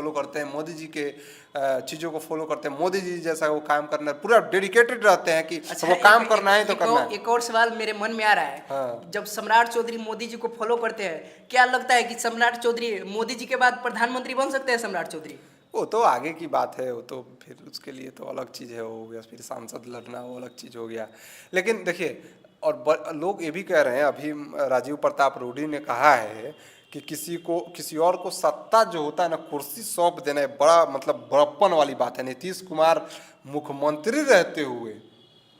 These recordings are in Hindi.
फॉलो करते हैं, मोदी जी के चीज़ों को फॉलो करते हैं, मोदी जी जैसा वो काम करना, पूरा डेडिकेटेड रहते हैं कि अच्छा, वो काम करना है तो करना है। एक और सवाल मेरे मन में आ रहा है। हाँ। जब सम्राट चौधरी मोदी जी को फॉलो करते हैं, क्या लगता है कि सम्राट चौधरी मोदी जी के बाद प्रधानमंत्री बन सकते हैं सम्राट चौधरी? वो तो आगे की बात है, वो तो फिर उसके लिए तो अलग चीज़ है, वो हो गया फिर सांसद लड़ना, वो अलग चीज़ हो गया। लेकिन देखिए, और लोग ये भी कह रहे हैं, अभी राजीव प्रताप रूडी ने कहा है कि किसी और को सत्ता जो होता है ना, कुर्सी सौंप देना है, बड़ा मतलब बड़प्पन वाली बात है। नीतीश कुमार मुख्यमंत्री रहते हुए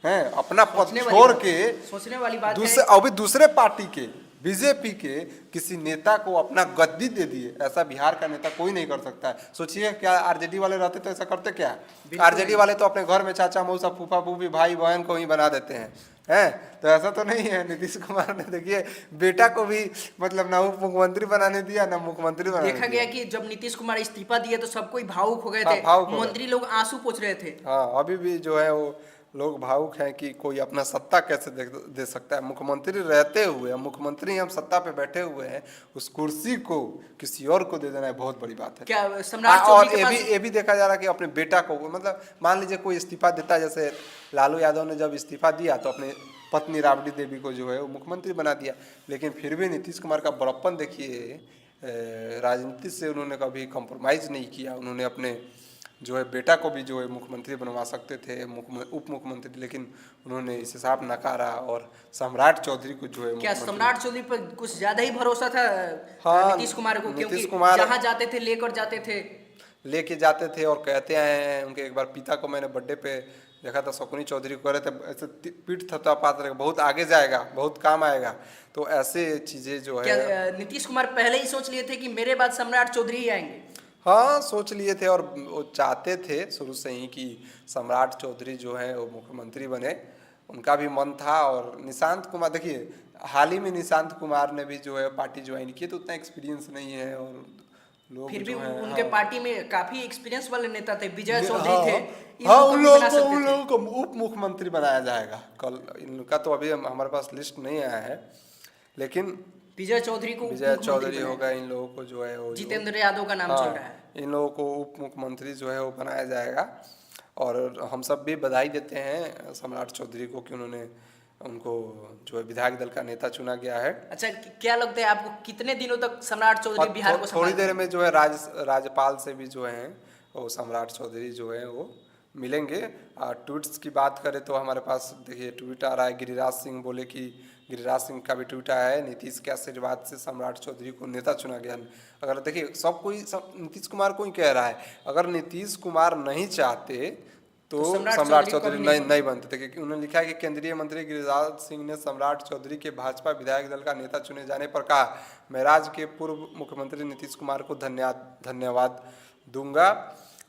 हैं अपना पद छोड़ के सोचने वाली बात दूसरे है। अभी दूसरे पार्टी के बीजेपी के किसी नेता को अपना गद्दी दे दिए। ऐसा बिहार का नेता कोई नहीं कर सकता है। सोचिए, क्या आरजेडी वाले रहते तो ऐसा करते क्या? आरजेडी वाले तो अपने घर में चाचा मौसा फूफा फूफी भाई बहन को ही बना देते हैं। तो ऐसा तो नहीं है। नीतीश कुमार ने देखिए बेटा को भी मतलब ना उप मुख्यमंत्री बनाने दिया ना मुख्यमंत्री बनाने देखा दिया। गया कि जब नीतीश कुमार इस्तीफा दिए तो सब कोई भावुक हो गए हाँ, थे, भावुक हो गए। मंत्री लोग आंसू पोंछ रहे थे। हाँ, अभी भी जो है वो लोग भावुक हैं कि कोई अपना सत्ता कैसे दे सकता है। मुख्यमंत्री रहते हुए, मुख्यमंत्री हम सत्ता पे बैठे हुए हैं, उस कुर्सी को किसी और को दे देना है बहुत बड़ी बात है। क्या सम्राट और चौधरी के पास ये भी देखा जा रहा है कि अपने बेटा को, मतलब मान लीजिए कोई इस्तीफा देता है, जैसे लालू यादव ने जब इस्तीफा दिया तो अपने पत्नी राबड़ी देवी को जो है वो मुख्यमंत्री बना दिया। लेकिन फिर भी नीतीश कुमार का बड़प्पन देखिए, राजनीति से उन्होंने कभी कॉम्प्रोमाइज़ नहीं किया। उन्होंने अपने जो है बेटा को भी जो है मुख्यमंत्री बनवा सकते थे, उप मुख्यमंत्री, लेकिन उन्होंने इसे साफ नकारा और सम्राट चौधरी को जो है क्या सम्राट चौधरी पर कुछ ज्यादा ही भरोसा था हाँ, नीतीश कुमार को? नीतीश क्योंकि कुमार जहां जाते थे लेकर जाते थे। लेके जाते थे और कहते आए हैं। उनके एक बार पिता को मैंने बर्थडे पे देखा था, शकुनी चौधरी को कह रहे थे ऐसे पीठ थपथपाते रहे, बहुत आगे जाएगा, बहुत काम आएगा। तो ऐसे चीज़ें जो क्या है नीतीश कुमार पहले ही सोच लिए थे कि मेरे बाद सम्राट चौधरी ही आएंगे? हाँ, सोच लिए थे और वो चाहते थे शुरू से ही कि सम्राट चौधरी जो है वो मुख्यमंत्री बने। उनका भी मन था। और निशांत कुमार, देखिए हाल ही में निशांत कुमार ने भी जो है पार्टी ज्वाइन की, तो उतना एक्सपीरियंस नहीं है। और लोग फिर भी जो हैं उनके हाँ, पार्टी में काफी एक्सपीरियंस वाले नेता थे, विजय चौधरी हाँ, थे। हाँ, उन उन लोगों को उप मुख्यमंत्री बनाया जाएगा कल। इनका तो अभी हमारे पास लिस्ट नहीं आया है, लेकिन विजय चौधरी को विजय चौधरी होगा, इन लोगों को जो है वो जितेंद्र यादव का नाम चल रहा है। इन लोगों को उप मुख्यमंत्री जो है वो बनाया जाएगा। और हम सब भी बधाई देते हैं सम्राट चौधरी को कि उन्होंने उनको जो है विधायक दल का नेता चुना गया है। अच्छा, क्या लगता है आपको कितने दिनों तक सम्राट चौधरी बिहार को थोड़ी देर में जो है राज्यपाल से भी जो है वो सम्राट चौधरी जो है वो मिलेंगे। ट्वीट्स की बात करें तो हमारे पास देखिए ट्वीट आ रहा है, गिरिराज सिंह बोले कि गिरिराज सिंह का भी ट्वीट आया है, नीतीश के आशीर्वाद से सम्राट चौधरी को नेता चुना गया। अगर देखिए सब नीतीश कुमार को ही कह रहा है, अगर नीतीश कुमार नहीं चाहते तो सम्राट चौधरी नहीं बनते थे। क्योंकि उन्होंने लिखा है कि केंद्रीय मंत्री गिरिराज सिंह ने सम्राट चौधरी के भाजपा विधायक दल का नेता चुने जाने पर कहा, मैं राज्य के पूर्व मुख्यमंत्री नीतीश कुमार को धन्यवाद दूंगा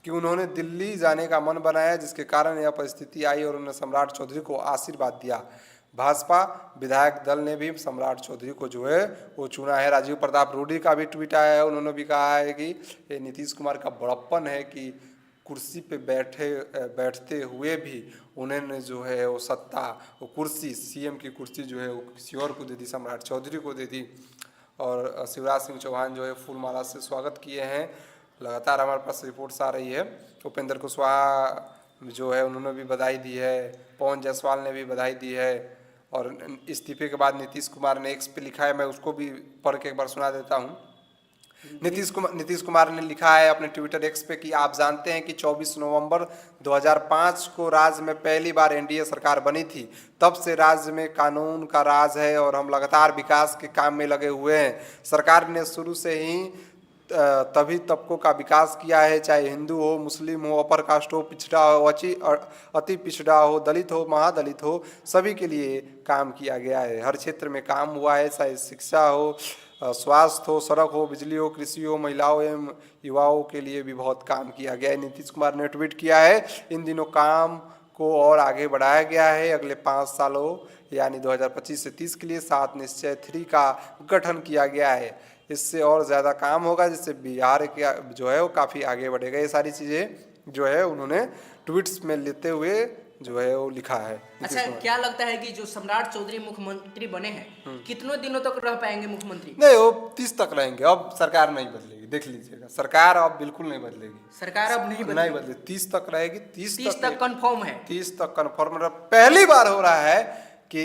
कि उन्होंने दिल्ली जाने का मन बनाया, जिसके कारण यह परिस्थिति आई और उन्होंने सम्राट चौधरी को आशीर्वाद दिया। भाजपा विधायक दल ने भी सम्राट चौधरी को जो है वो चुना है। राजीव प्रताप रूडी का भी ट्वीट आया है, उन्होंने भी कहा है कि ये नीतीश कुमार का बड़प्पन है कि कुर्सी पे बैठते हुए भी उन्होंने जो है वो सत्ता, वो कुर्सी, सीएम की कुर्सी जो है वो किसी और को दे दी, सम्राट चौधरी को दे दी। और शिवराज सिंह चौहान जो है फूलमाला से स्वागत किए हैं। लगातार हमारे पास रिपोर्ट्स आ रही है। उपेंद्र कुशवाहा जो है उन्होंने भी बधाई दी है, पवन जायसवाल ने भी बधाई दी है। और इस्तीफे के बाद नीतीश कुमार ने एक्स पे लिखा है, मैं उसको भी पढ़ के एक बार सुना देता हूँ। नीतीश कुमार ने लिखा है अपने ट्विटर एक्स पे कि आप जानते हैं कि 24 नवंबर 2005 को राज्य में पहली बार एनडीए सरकार बनी थी। तब से राज्य में कानून का राज है और हम लगातार विकास के काम में लगे हुए हैं। सरकार ने शुरू से ही तभी तबकों का विकास किया है, चाहे हिंदू हो, मुस्लिम हो, अपर कास्ट हो, पिछड़ा हो, अति पिछड़ा हो, दलित हो, महादलित हो, सभी के लिए काम किया गया है। हर क्षेत्र में काम हुआ है, चाहे शिक्षा हो, स्वास्थ्य हो, सड़क हो, बिजली हो, कृषि हो, महिलाओं एवं युवाओं के लिए भी बहुत काम किया गया है। नीतीश कुमार ने ट्वीट किया है, इन दिनों काम को और आगे बढ़ाया गया है। अगले 5 सालों यानी 2025 से 30 के लिए 7 निश्चय 3 का गठन किया गया है। इससे और ज़्यादा काम होगा, जिससे बिहार के जो है वो काफ़ी आगे बढ़ेगा। ये सारी चीज़ें जो है उन्होंने ट्वीट्स में लेते हुए जो है वो लिखा है। अच्छा, क्या लगता है कि जो सम्राट चौधरी मुख्यमंत्री बने हैं कितनों दिनों तक रह पाएंगे मुख्यमंत्री? नहीं, वो 30 तक रहेंगे, अब सरकार नहीं बदलेगी। देख लीजिएगा, सरकार अब बिल्कुल नहीं बदलेगी। सरकार अब नहीं नहीं बदले, 30 तक रहेगी। 30 तक कंफर्म है। 30 तक कन्फर्म। पहली बार हो रहा है कि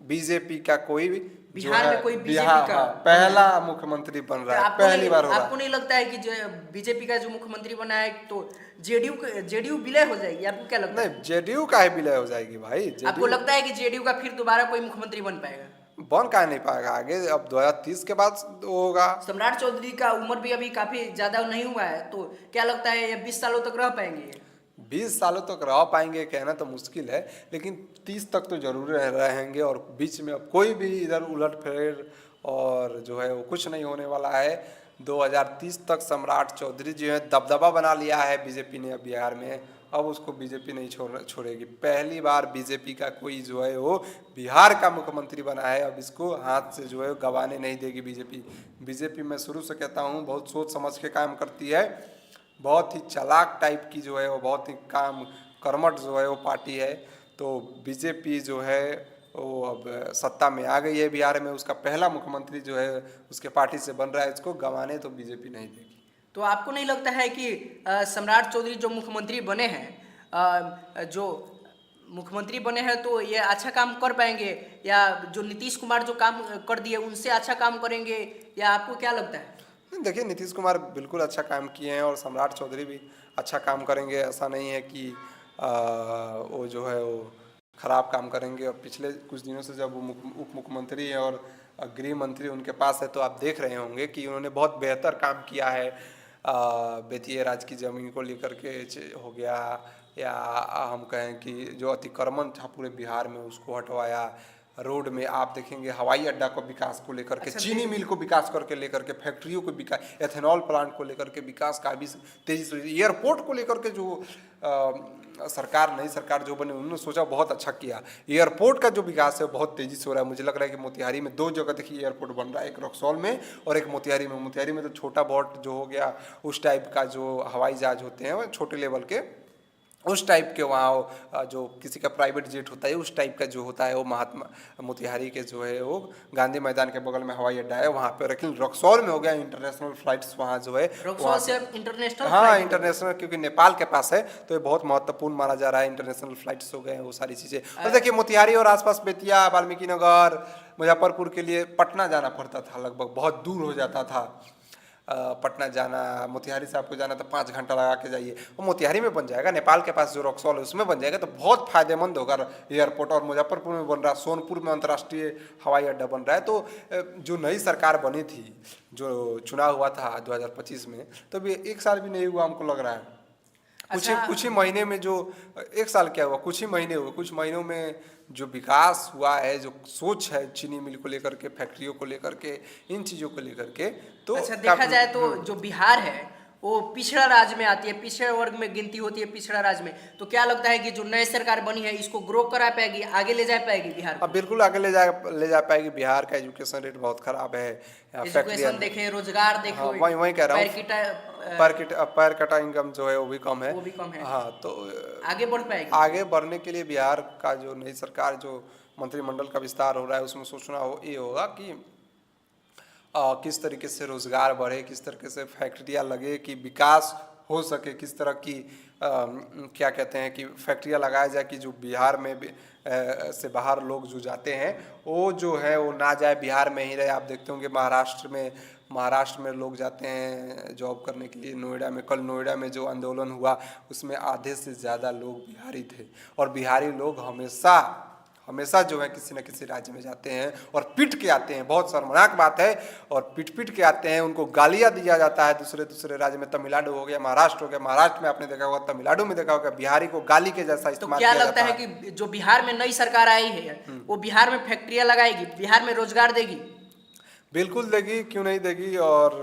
बीजेपी का कोई भी जो बिहार है, में कोई बीजेपी बिहार का पहला मुख्यमंत्री बन रहा है, पहली बार हो रहा है। आपको नहीं लगता है कि जो बीजेपी का जो मुख्यमंत्री बना है तो जेडीयू विलय हो जाएगी? आपको क्या लगता है? नहीं, जेडीयू का ही विलय हो जाएगी भाई। आपको लगता है कि जेडीयू का फिर दोबारा कोई मुख्यमंत्री बन पाएगा? बन का नहीं पाएगा आगे, अब 2030 के बाद होगा। सम्राट चौधरी का उम्र भी अभी काफी ज्यादा नहीं हुआ है, तो क्या लगता है ये 20 सालों तक रह पाएंगे? 20 सालों तक रह पाएंगे कहना तो मुश्किल है, लेकिन 30 तक तो जरूर रहेंगे। और बीच में अब कोई भी इधर उलट फेर और जो है वो कुछ नहीं होने वाला है। 2030 तक सम्राट चौधरी जो है दबदबा बना लिया है बीजेपी ने बिहार में, अब उसको बीजेपी नहीं छोड़ेगी। पहली बार बीजेपी का कोई जो है वो बिहार का मुख्यमंत्री बना है, अब इसको हाथ से जो है गंवाने नहीं देगी बीजेपी। बीजेपी मैं शुरू से कहता हूँ बहुत सोच समझ के काम करती है, बहुत ही चालाक टाइप की जो है वो, बहुत ही काम कर्मठ जो है वो पार्टी है। तो बीजेपी जो है वो अब सत्ता में आ गई है बिहार में, उसका पहला मुख्यमंत्री जो है उसके पार्टी से बन रहा है, इसको गंवाने तो बीजेपी नहीं देगी। तो आपको नहीं लगता है कि सम्राट चौधरी जो मुख्यमंत्री बने हैं, जो मुख्यमंत्री बने हैं तो ये अच्छा काम कर पाएंगे, या जो नीतीश कुमार जो काम कर दिए उनसे अच्छा काम करेंगे, या आपको क्या लगता है? देखिए, नीतीश कुमार बिल्कुल अच्छा काम किए हैं और सम्राट चौधरी भी अच्छा काम करेंगे। ऐसा नहीं है कि वो जो है वो खराब काम करेंगे। और पिछले कुछ दिनों से जब वो उप मुख्यमंत्री है और गृह मंत्री उनके पास है, तो आप देख रहे होंगे कि उन्होंने बहुत बेहतर काम किया है। बेतिया राज की ज़मीन को लेकर के हो गया, या हम कहें कि जो अतिक्रमण था पूरे बिहार में उसको हटवाया। रोड में आप देखेंगे हवाई अड्डा को विकास को लेकर के, चीनी मिल को विकास करके लेकर के, फैक्ट्रियों को विकास, एथेनॉल प्लांट को लेकर के विकास का भी तेजी से, एयरपोर्ट को लेकर के जो सरकार नई सरकार जो बनी उन्होंने सोचा बहुत अच्छा किया। एयरपोर्ट का जो विकास है बहुत तेजी से हो रहा है। मुझे लग रहा है कि मोतिहारी में 2 जगह देखिए एयरपोर्ट बन रहा है, एक रक्सौल में और एक मोतिहारी में। मोतिहारी में तो छोटा बोट जो हो गया उस टाइप का जो हवाई जहाज होते हैं छोटे लेवल के, उस टाइप के वहाँ जो किसी का प्राइवेट जेट होता है उस टाइप का जो होता है वो महात्मा मोतिहारी के जो है वो गांधी मैदान के बगल में हवाई अड्डा है वहाँ पे। लेकिन रक्सौल में हो गया इंटरनेशनल फ्लाइट्स वहाँ जो है, रक्सौल से इंटरनेशनल, हाँ इंटरनेशनल, क्योंकि नेपाल के पास है तो ये बहुत महत्वपूर्ण माना जा रहा है। इंटरनेशनल फ्लाइट्स हो गए वो सारी चीज़ें। और देखिए मोतिहारी और आसपास बेतिया, वाल्मीकि नगर, मुजफ्फरपुर के लिए पटना जाना पड़ता था, लगभग बहुत दूर हो जाता था। पटना जाना, मोतिहारी से आपको जाना तो 5 घंटा लगा के जाइए, वो मोतिहारी में बन जाएगा। नेपाल के पास जो रक्सौल है उसमें बन जाएगा तो बहुत फायदेमंद होगा एयरपोर्ट। और मुजफ्फरपुर में बन रहा, सोनपुर में अंतर्राष्ट्रीय हवाई अड्डा बन रहा है। तो जो नई सरकार बनी थी, जो चुनाव हुआ था 2025 में, तो भी 1 साल भी नहीं हुआ हमको लग रहा है। कुछ ही महीने में, जो 1 साल क्या हुआ, कुछ ही महीने हुए, कुछ महीनों में जो विकास हुआ है, जो सोच है चीनी मिल को लेकर के, फैक्ट्रियों को लेकर के, इन चीज़ों को लेकर के, तो अच्छा देखा जाए तो जो बिहार है वो पिछड़ा राज्य में आती है, पिछड़े वर्ग में गिनती होती है पिछड़ा राज्य में। तो क्या लगता है कि जो नई सरकार बनी है इसको ग्रो करा पाएगी, आगे ले जा पाएगी बिहार को? बिल्कुल आगे ले जा पाएगी। बिहार का एजुकेशन रेट बहुत खराब है। एजुकेशन देखें, रोजगार देखें, हाँ, वही कह रहा हूँ, पर कटा इनकम जो है वो भी कम है, वो भी कम है। हाँ, तो आगे बढ़ पाएगी। आगे बढ़ने के लिए बिहार का जो नई सरकार, जो मंत्रिमंडल का विस्तार हो रहा है, उसमें सोचना ये होगा कि किस तरीके से रोजगार बढ़े, किस तरीके से फैक्ट्रियाँ लगे कि विकास हो सके, किस तरह की क्या कहते हैं कि फैक्ट्रियाँ लगाया जाए कि जो बिहार में से बाहर लोग जो जाते हैं वो जो है वो ना जाए, बिहार में ही रहे। आप देखते होंगे महाराष्ट्र में लोग जाते हैं जॉब करने के लिए, नोएडा में। कल नोएडा में जो आंदोलन हुआ उसमें आधे से ज़्यादा लोग बिहारी थे। और बिहारी लोग हमेशा जो है किसी न किसी राज्य में जाते हैं और पिट के आते हैं, बहुत शर्मनाक बात है। और पिट के आते हैं, उनको गालियाँ दिया जाता है दूसरे राज्य में। तमिलनाडु हो गया, महाराष्ट्र हो गया। महाराष्ट्र में आपने देखा होगा, तमिलनाडु में देखा होगा, बिहारी को गाली के जैसा इस्तेमाल किया जाता है। तो क्या लगता है कि जो बिहार में नई सरकार आई है वो बिहार में फैक्ट्रियाँ लगाएगी, बिहार में रोजगार देगी? बिल्कुल देगी, क्यों नहीं देगी। और